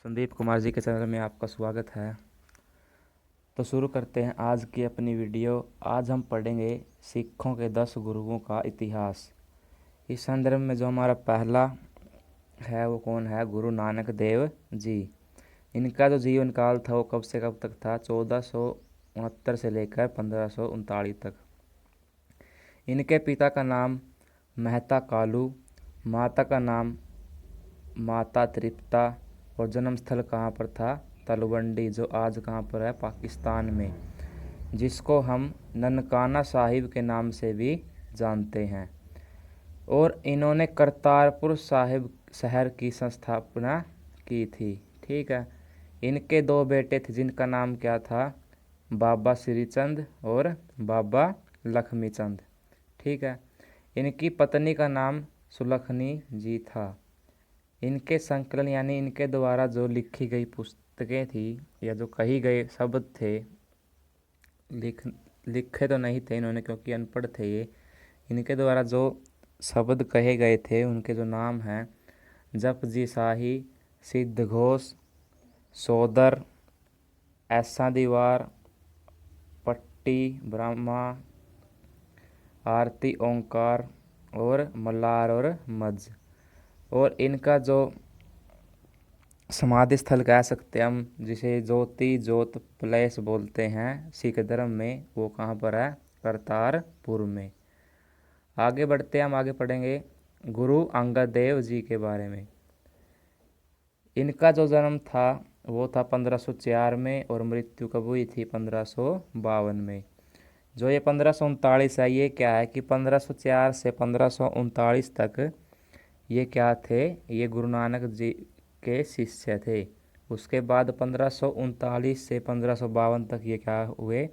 संदीप कुमार जी के चैनल में आपका स्वागत है। तो शुरू करते हैं आज की अपनी वीडियो। आज हम पढ़ेंगे सिखों के 10 गुरुओं का इतिहास। इस संदर्भ में जो हमारा पहला है वो कौन है? गुरु नानक देव जी। इनका जो जीवन काल था वो कब से कब तक था? 1469 से लेकर 1539 तक। इनके पिता का नाम मेहता कालू, माता का नाम माता तृप्ता और जन्म स्थल कहाँ पर था? तलवंडी, जो आज कहाँ पर है? पाकिस्तान में, जिसको हम ननकाना साहिब के नाम से भी जानते हैं। और इन्होंने करतारपुर साहिब शहर की स्थापना की थी। ठीक है। इनके 2 बेटे थे जिनका नाम क्या था? बाबा श्रीचंद और बाबा लक्ष्मी चंद। ठीक है। इनकी पत्नी का नाम सुलखनी जी था। इनके संकलन यानी इनके द्वारा जो लिखी गई पुस्तकें थी या जो कही गए शब्द थे, लिखे तो नहीं थे इन्होंने क्योंकि अनपढ़ थे ये। इनके द्वारा जो शब्द कहे गए थे उनके जो नाम हैं: जपजी शाही, सिद्ध घोष, सोदर, ऐसा दीवार, पट्टी, ब्रह्मा, आरती, ओंकार और मल्लार और मज। और इनका जो समाधि स्थल कह सकते हैं हम, जिसे ज्योति ज्योत प्लेस बोलते हैं सिख धर्म में, वो कहाँ पर है? करतारपुर में। आगे बढ़ते हैं, हम आगे पढ़ेंगे गुरु अंगद देव जी के बारे में। इनका जो जन्म था वो था 1504 में और मृत्यु कब हुई थी? 1552 में। जो ये 1539 है, ये क्या है कि 1504 से 1539 तक ये क्या थे? ये गुरु नानक जी के शिष्य थे। उसके बाद 1539 से 1552 तक ये क्या हुए?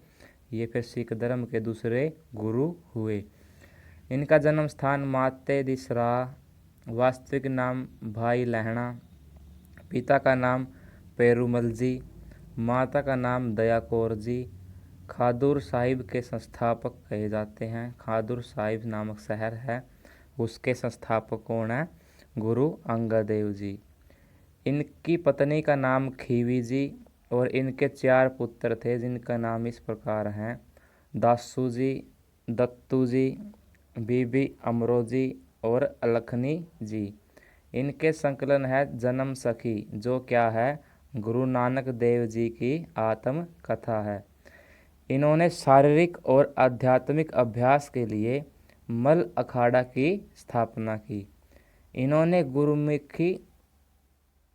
ये फिर सिख धर्म के दूसरे गुरु हुए। इनका जन्म स्थान माते दिसरा, वास्तविक नाम भाई लहणा, पिता का नाम पेरूमल जी, माता का नाम दया कौर जी। खादुर साहिब के संस्थापक कहे जाते हैं। खादुर साहिब नामक शहर है, उसके संस्थापक कौन है? गुरु अंगद देव जी। इनकी पत्नी का नाम खीवी जी और इनके 4 पुत्र थे जिनका नाम इस प्रकार हैं: दासू जी, दत्तू जी, बीबी अमरो जी और अलखनी जी। इनके संकलन है जन्म सखी, जो क्या है? गुरु नानक देव जी की आत्म कथा है। इन्होंने शारीरिक और आध्यात्मिक अभ्यास के लिए मल अखाड़ा की स्थापना की। इन्होंने गुरुमुखी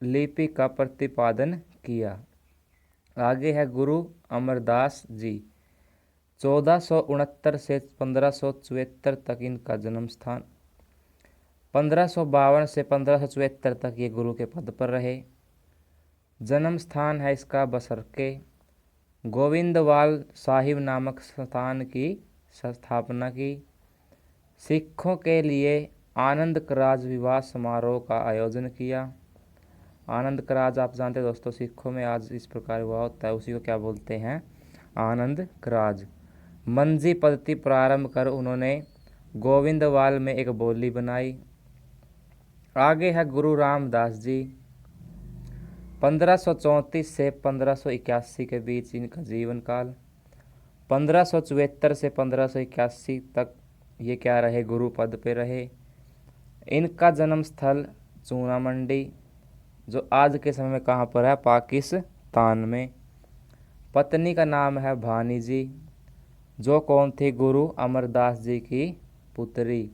लिपि का प्रतिपादन किया। आगे है गुरु अमरदास जी। 1469 से 1574 तक इनका जन्म स्थान। 1552 से 1574 तक ये गुरु के पद पर रहे। जन्म स्थान है इसका बसरके। गोविंदवाल साहिब नामक स्थान की स्थापना की। सिखों के लिए आनंद कराज विवाह समारोह का आयोजन किया। आनंद कराज आप जानते हैं दोस्तों, सिखों में आज इस प्रकार विवाह होता है, उसी को क्या बोलते हैं? आनंद कराज। मंजी पद्धति प्रारंभ कर उन्होंने गोविंदवाल में एक बोली बनाई। आगे है गुरु रामदास जी। 1534 से 1581 के बीच इनका जीवन काल। 1574 से 1581 तक ये क्या रहे? गुरु पद पे रहे। इनका जन्म स्थल चूना मंडी, जो आज के समय में कहाँ पर है? पाकिस्तान में। पत्नी का नाम है भानी जी, जो कौन थी? गुरु अमरदास जी की पुत्री।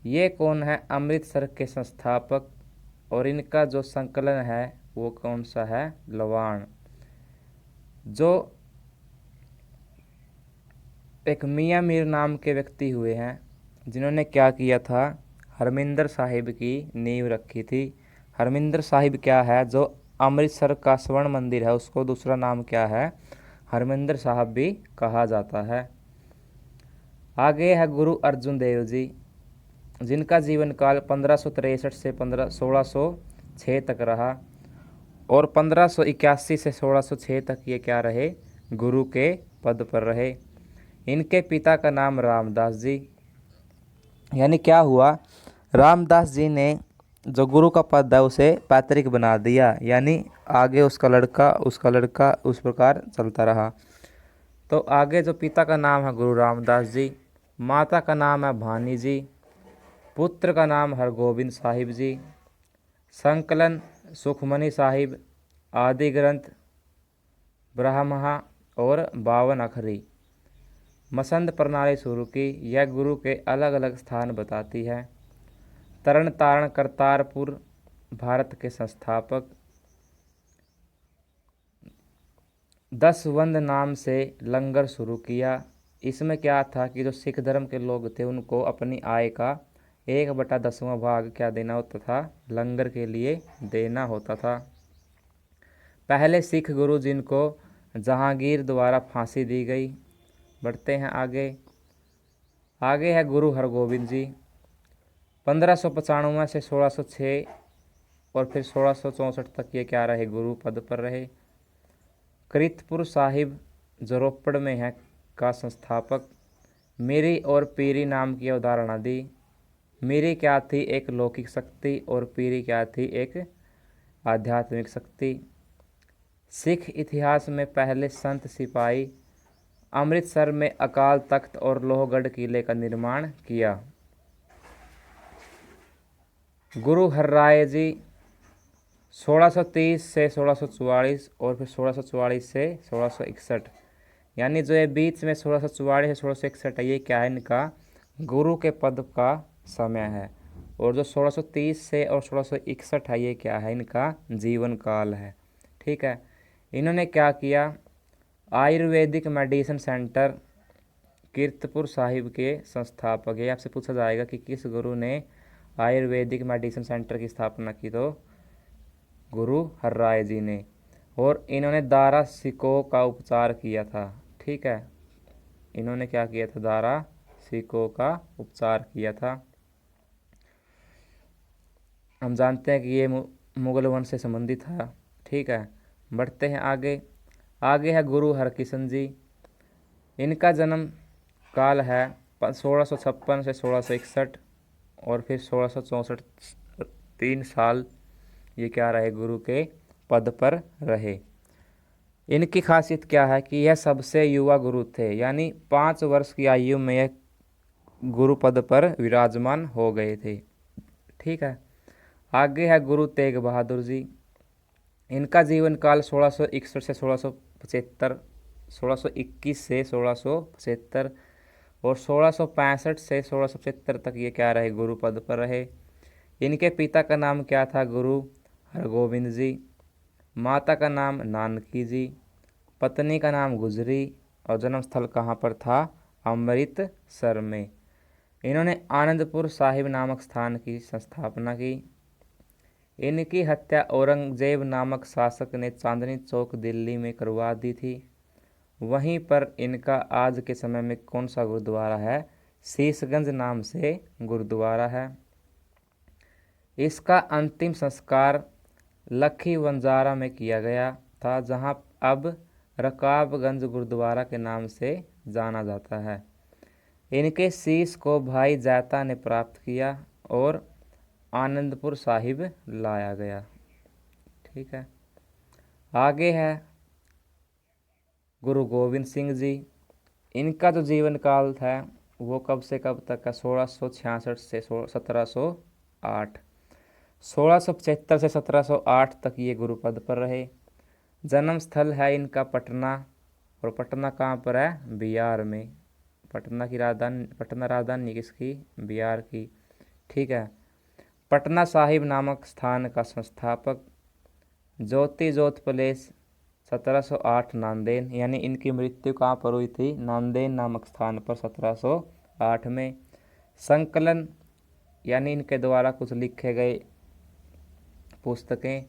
ये कौन है? अमृतसर के संस्थापक। और इनका जो संकलन है वो कौन सा है? लवाण। जो एक मियाँ मीर नाम के व्यक्ति हुए हैं जिन्होंने क्या किया था? हरमिंदर साहिब की नींव रखी थी। हरमिंदर साहिब क्या है? जो अमृतसर का स्वर्ण मंदिर है उसको दूसरा नाम क्या है? हरमिंदर साहिब भी कहा जाता है। आगे है गुरु अर्जुन देव जी, जिनका जीवन काल 1563 से 1606 तक रहा और 1581 से 1606 तक ये क्या रहे? गुरु के पद पर रहे। इनके पिता का नाम रामदास जी। यानी क्या हुआ? रामदास जी ने जो गुरु का पद है उसे पैतृक बना दिया, यानी आगे उसका लड़का उस प्रकार चलता रहा। तो आगे जो पिता का नाम है गुरु रामदास जी, माता का नाम है भानी जी, पुत्र का नाम हरगोबिंद साहिब जी, संकलन सुखमनी साहिब, आदि ग्रंथ ब्रह्मा और 52 अखरी। मसंद प्रणाली शुरू की। यह गुरु के अलग अलग स्थान बताती है। तरण तारण करतारपुर भारत के संस्थापक। 10 वंद नाम से लंगर शुरू किया। इसमें क्या था कि जो सिख धर्म के लोग थे उनको अपनी आय का 1/10वां भाग क्या देना होता था, लंगर के लिए देना होता था। पहले सिख गुरु जिनको जहांगीर द्वारा फांसी दी गई। बढ़ते हैं आगे। आगे है गुरु हरगोबिंद जी, 1595 से 1606 और फिर 1664 तक ये क्या रहे, गुरु पद पर रहे। कृतपुर साहिब जो रोपड़ में है का संस्थापक। मीरी और पीरी नाम की अवधारणा दी। मीरी क्या थी, एक लौकिक शक्ति, और पीरी क्या थी, एक आध्यात्मिक शक्ति। सिख इतिहास में पहले संत सिपाही। अमृतसर में अकाल तख्त और लोहगढ़ किले का निर्माण किया। गुरु हरराय जी 1630 से 1644 और फिर 1644 से 1661, यानी जो ये बीच में 1644 से 1661 है, ये क्या है, इनका गुरु के पद का समय है। और जो 1630 से और 1661 है, ये क्या है, इनका जीवन काल है। ठीक है। इन्होंने क्या किया, आयुर्वेदिक मेडिसिन सेंटर कीर्तपुर साहिब के संस्थापक। ये आपसे पूछा जाएगा कि किस गुरु ने आयुर्वेदिक मेडिसिन सेंटर की स्थापना की, तो गुरु हरराय जी ने। और इन्होंने दारा सिकों का उपचार किया था। ठीक है, इन्होंने क्या किया था, दारा सिकों का उपचार किया था। हम जानते हैं कि ये मुगल वंश से संबंधित था। ठीक है, बढ़ते हैं आगे। आगे है गुरु हरकिशन जी। इनका जन्म काल है 1656 से 1661 और फिर 1664, 3 साल ये क्या रहे, गुरु के पद पर रहे। इनकी खासियत क्या है कि यह सबसे युवा गुरु थे, यानी 5 वर्ष की आयु में यह गुरु पद पर विराजमान हो गए थे। ठीक है। आगे है गुरु तेग बहादुर जी। इनका जीवन काल 1661 से 1675, 1621 से 1675 और 1665 से 1675 तक ये क्या रहे, गुरु पद पर रहे। इनके पिता का नाम क्या था, गुरु हरगोबिंद जी। माता का नाम नानकी जी। पत्नी का नाम गुजरी। और जन्म स्थल कहाँ पर था, अमृतसर में। इन्होंने आनंदपुर साहिब नामक स्थान की संस्थापना की। इनकी हत्या औरंगजेब नामक शासक ने चांदनी चौक दिल्ली में करवा दी थी। वहीं पर इनका आज के समय में कौन सा गुरुद्वारा है, शीशगंज नाम से गुरुद्वारा है। इसका अंतिम संस्कार लखी वंजारा में किया गया था, जहां अब रकाबगंज गुरुद्वारा के नाम से जाना जाता है। इनके शीश को भाई जैता ने प्राप्त किया और आनंदपुर साहिब लाया गया। ठीक है। आगे है गुरु गोविंद सिंह जी। इनका जो जीवन काल था वो कब से कब तक का, 1666 से 1708, 1675 से 1708 तक ये गुरु पद पर रहे। जन्म स्थल है इनका पटना, और पटना कहाँ पर है, बिहार में। पटना राजधानी किसकी, बिहार की। ठीक है। पटना साहिब नामक स्थान का संस्थापक। ज्योति जोत प्लेस 1708 नांदेड़, यानी इनकी मृत्यु कहाँ पर हुई थी, नांदेड़ नामक स्थान पर 1708 में। संकलन यानी इनके द्वारा कुछ लिखे गए पुस्तकें,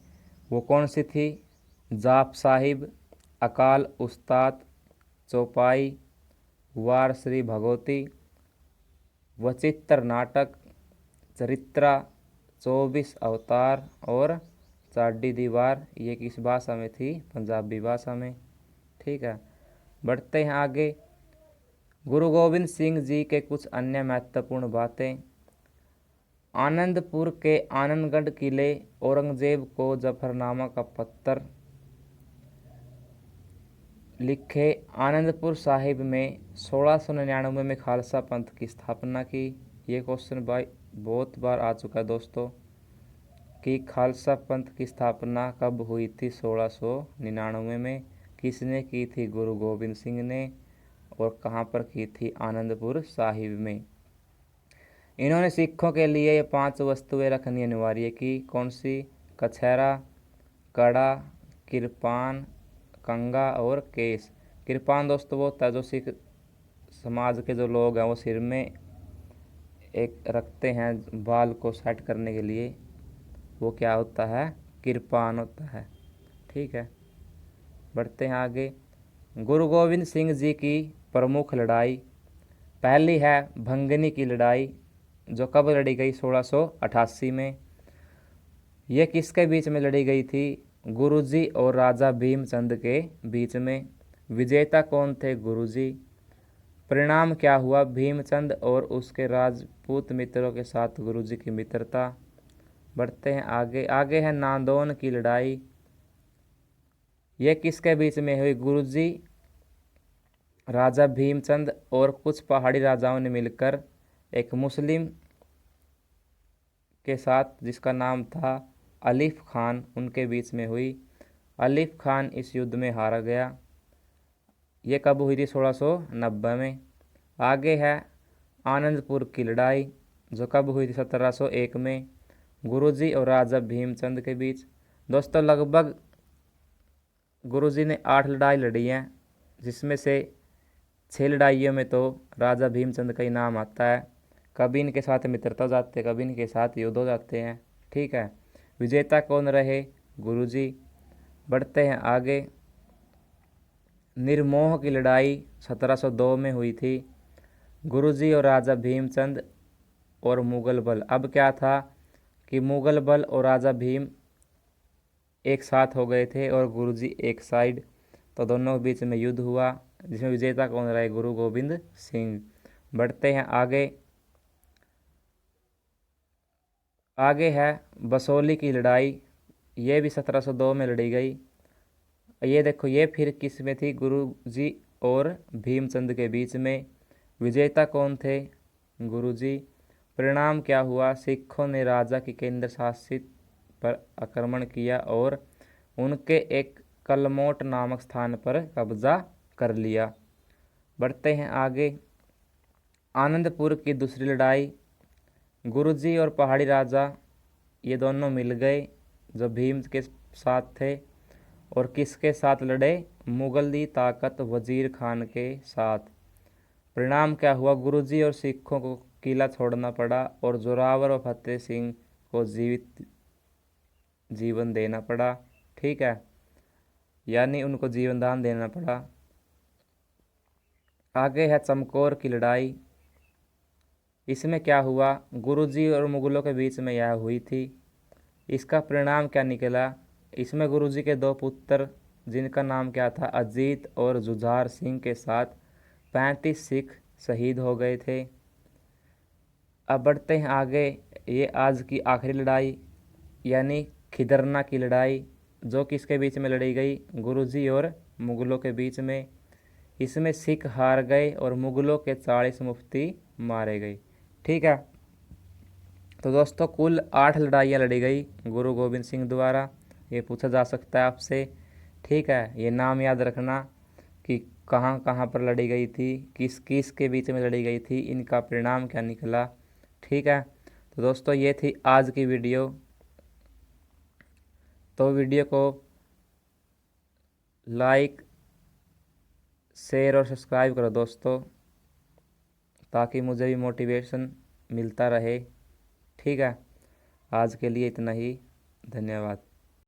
वो कौन सी थी, जाप साहिब, अकाल उस्ताद, चौपाई, वार श्री भगवती, वचित्र नाटक, चरित्रा, 24 अवतार और चाडी दीवार। ये किस भाषा में थी, पंजाबी भाषा में। ठीक है। बढ़ते हैं आगे। गुरु गोविंद सिंह जी के कुछ अन्य महत्वपूर्ण बातें। आनंदपुर के आनंदगढ़ किले औरंगजेब को जफरनामा का पत्थर लिखे। आनंदपुर साहिब में 1699 में खालसा पंथ की स्थापना की। ये क्वेश्चन भाई बहुत बार आ चुका है दोस्तों कि खालसा पंथ की स्थापना कब हुई थी। 1699 में। किसने की थी? गुरु गोबिंद सिंह ने। और कहाँ पर की थी? आनंदपुर साहिब में। इन्होंने सिखों के लिए ये 5 वस्तुएं रखनी अनिवार्य की। कौन सी? कछहरा, कड़ा, किरपान, कंगा और केस। किरपान दोस्तों वो होता है जो सिख समाज के जो लोग हैं वो सिर में एक रखते हैं बाल को सेट करने के लिए, वो क्या होता है? किरपान होता है। ठीक है, बढ़ते हैं आगे। गुरु गोविंद सिंह जी की प्रमुख लड़ाई पहली है भंगनी की लड़ाई, जो कब लड़ी गई? 1688 में। यह किसके बीच में लड़ी गई थी? गुरुजी और राजा भीमचंद के बीच में। विजेता कौन थे? गुरुजी। परिणाम क्या हुआ? भीमचंद और उसके राजपूत मित्रों के साथ गुरुजी की मित्रता। बढ़ते हैं आगे। आगे है नांदौन की लड़ाई। यह किसके बीच में हुई? गुरुजी, राजा भीमचंद और कुछ पहाड़ी राजाओं ने मिलकर एक मुस्लिम के साथ, जिसका नाम था अलीफ खान, उनके बीच में हुई। अलीफ खान इस युद्ध में हारा गया। ये कब हुई थी? 1690 में। आगे है आनंदपुर की लड़ाई, जो कब हुई थी? 1701 में। गुरुजी और राजा भीमचंद के बीच। दोस्तों लगभग गुरुजी ने 8 लड़ाई लड़ी हैं, जिसमें से 6 लड़ाइयों में तो राजा भीमचंद का ही नाम आता है। कभी इनके साथ मित्रता हो जाते हैं, कभी इनके साथ युद्ध हो जाते हैं। ठीक है, विजेता कौन रहे? गुरुजी। बढ़ते हैं आगे। निर्मोह की लड़ाई 1702 में हुई थी। गुरुजी और राजा भीमचंद और मुगल बल। अब क्या था कि मुगल बल और राजा भीम एक साथ हो गए थे और गुरुजी एक साइड, तो दोनों के बीच में युद्ध हुआ, जिसमें विजेता कौन रहे? गुरु गोविंद सिंह। बढ़ते हैं आगे। आगे है बसोली की लड़ाई। ये भी 1702 में लड़ी गई। ये देखो, ये फिर किस में थी? गुरुजी और भीमचंद के बीच में। विजेता कौन थे? गुरुजी। परिणाम क्या हुआ? सिखों ने राजा की केंद्र शासित पर आक्रमण किया और उनके एक कलमोट नामक स्थान पर कब्जा कर लिया। बढ़ते हैं आगे। आनंदपुर की दूसरी लड़ाई। गुरुजी और पहाड़ी राजा ये दोनों मिल गए, जो भीम के साथ थे, और किसके साथ लड़े? मुगली ताकत वजीर खान के साथ। परिणाम क्या हुआ? गुरुजी और सिखों को किला छोड़ना पड़ा और जोरावर और फतेह सिंह को जीवित जीवन देना पड़ा। ठीक है, यानी उनको जीवन दान देना पड़ा। आगे है चमकौर की लड़ाई। इसमें क्या हुआ? गुरुजी और मुगलों के बीच में यह हुई थी। इसका परिणाम क्या निकला? इसमें गुरुजी के 2 पुत्र, जिनका नाम क्या था? अजीत और जुझार सिंह के साथ 35 सिख शहीद हो गए थे। अब बढ़ते हैं आगे। ये आज की आखिरी लड़ाई, यानी खिदरना की लड़ाई, जो किसके बीच में लड़ी गई? गुरुजी और मुगलों के बीच में। इसमें सिख हार गए और मुगलों के 40 मुफ्ती मारे गए। ठीक है, तो दोस्तों कुल 8 लड़ाइयाँ लड़ी गई गुरु गोविंद सिंह द्वारा। ये पूछा जा सकता है आपसे। ठीक है, ये नाम याद रखना कि कहाँ कहाँ पर लड़ी गई थी, किस किस के बीच में लड़ी गई थी, इनका परिणाम क्या निकला। ठीक है, तो दोस्तों ये थी आज की वीडियो। तो वीडियो को लाइक, शेयर और सब्सक्राइब करो दोस्तों, ताकि मुझे भी मोटिवेशन मिलता रहे। ठीक है, आज के लिए इतना ही। धन्यवाद।